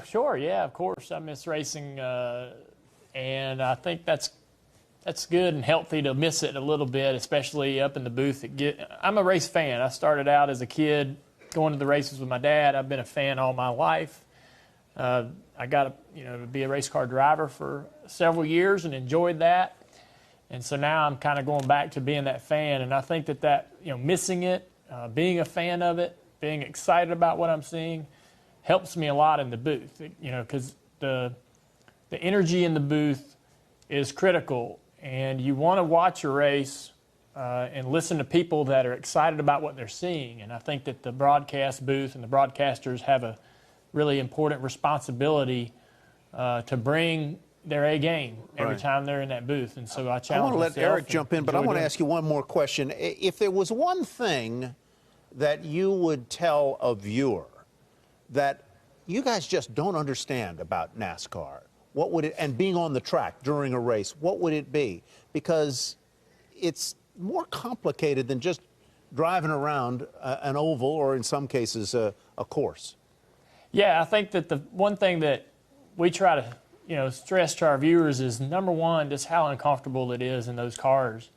Sure, yeah, of course. I miss racing, and I think that's good and healthy to miss it a little bit, especially up in the booth. I'm a race fan. I started out as a kid going to the races with my dad. I've been a fan all my life. I got to be a race car driver for several years and enjoyed that. And so now I'm kind of going back to being that fan. And I think that missing it, being a fan of it, being excited about what I'm seeing, helps me a lot in the booth. Because the energy in the booth is critical, and you want to watch a race and listen to people that are excited about what they're seeing. And I think that the broadcast booth and the broadcasters have a really important responsibility to bring their A game every time they're in that booth. And so I challenge myself. I want to let Eric jump in, but I want to ask you one more question. If there was one thing that you would tell a viewer that you guys just don't understand about NASCAR, what would it, and being on the track during a race, what would it be? Because it's more complicated than just driving around an oval or, in some cases, a course. Yeah, I think that the one thing that we try to stress to our viewers is, number one, just how uncomfortable it is in those cars.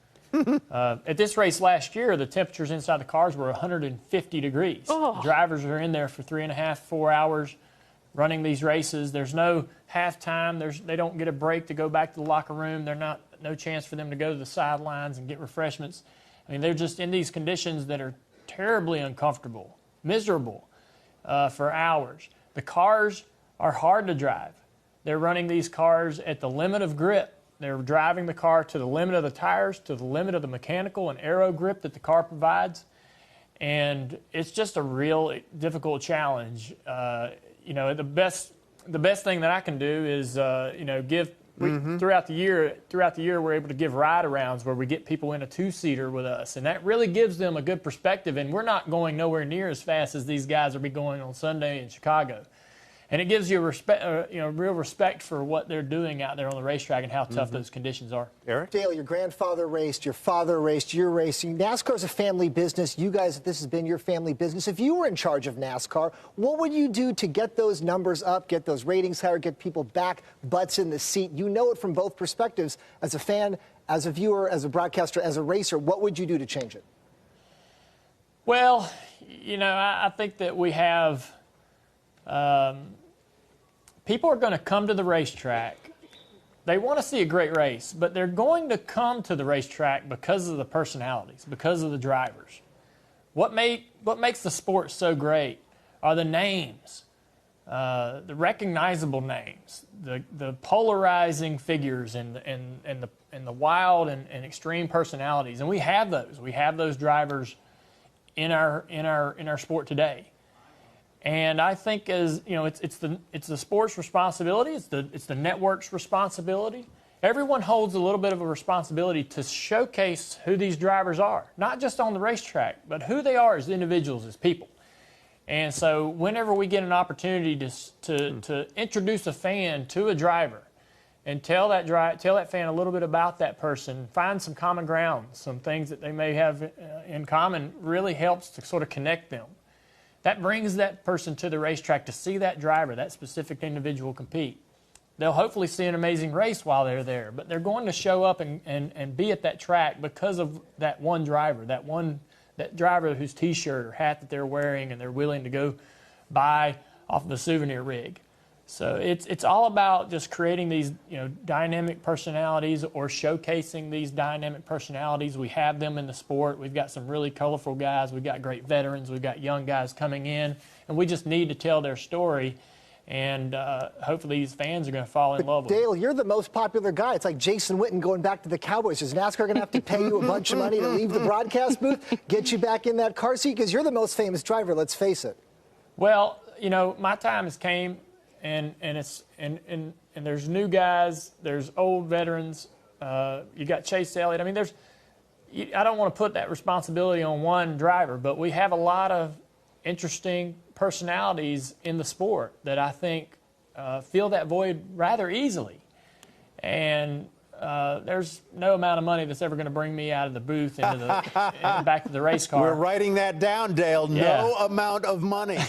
At this race last year, the temperatures inside the cars were 150 degrees. Oh. Drivers are in there for 3.5, 4 hours running these races. There's no halftime. They don't get a break to go back to the locker room. No chance for them to go to the sidelines and get refreshments. I mean, they're just in these conditions that are terribly uncomfortable, miserable for hours. The cars are hard to drive. They're running these cars at the limit of grip. They're driving the car to the limit of the tires, to the limit of the mechanical and aero grip that the car provides. And it's just a real difficult challenge. The best thing that I can do is, give. Throughout the year, we're able to give ride-arounds where we get people in a two-seater with us, and that really gives them a good perspective. And we're not going nowhere near as fast as these guys will be going on Sunday in Chicago. And it gives you real respect for what they're doing out there on the racetrack and how tough those conditions are. Eric? Dale, your grandfather raced, your father raced, you're racing. NASCAR's a family business. You guys, this has been your family business. If you were in charge of NASCAR, what would you do to get those numbers up, get those ratings higher, get people back, butts in the seat? You know it from both perspectives. As a fan, as a viewer, as a broadcaster, as a racer, what would you do to change it? Well, I think that we have... people are going to come to the racetrack. They want to see a great race, but they're going to come to the racetrack because of the personalities, because of the drivers. What makes the sport so great are the names, the recognizable names, the polarizing figures, and the wild and extreme personalities. And we have those. We have those drivers in our sport today. And I think it's the sport's responsibility. It's the network's responsibility. Everyone holds a little bit of a responsibility to showcase who these drivers are, not just on the racetrack, but who they are as individuals, as people. And so, whenever we get an opportunity to introduce a fan to a driver, and tell that fan a little bit about that person, find some common ground, some things that they may have in common, really helps to sort of connect them. That brings that person to the racetrack to see that driver, that specific individual compete. They'll hopefully see an amazing race while they're there, but they're going to show up and be at that track because of that one driver, that driver whose T-shirt or hat that they're wearing and they're willing to go buy off of the souvenir rig. So it's all about just creating these dynamic personalities or showcasing these dynamic personalities. We have them in the sport. We've got some really colorful guys. We've got great veterans. We've got young guys coming in, and we just need to tell their story. And hopefully these fans are going to fall in love with Dale, them. you're the most popular guy. It's like Jason Witten going back to the Cowboys. Is NASCAR going to have to pay you a bunch of money to leave the broadcast booth, get you back in that car seat? Because you're the most famous driver, let's face it. Well, my time has came. And there's new guys, there's old veterans. You got Chase Elliott. I mean, I don't want to put that responsibility on one driver, but we have a lot of interesting personalities in the sport that I think fill that void rather easily. And there's no amount of money that's ever going to bring me out of the booth into back to the race car. We're writing that down, Dale. Yeah. No amount of money.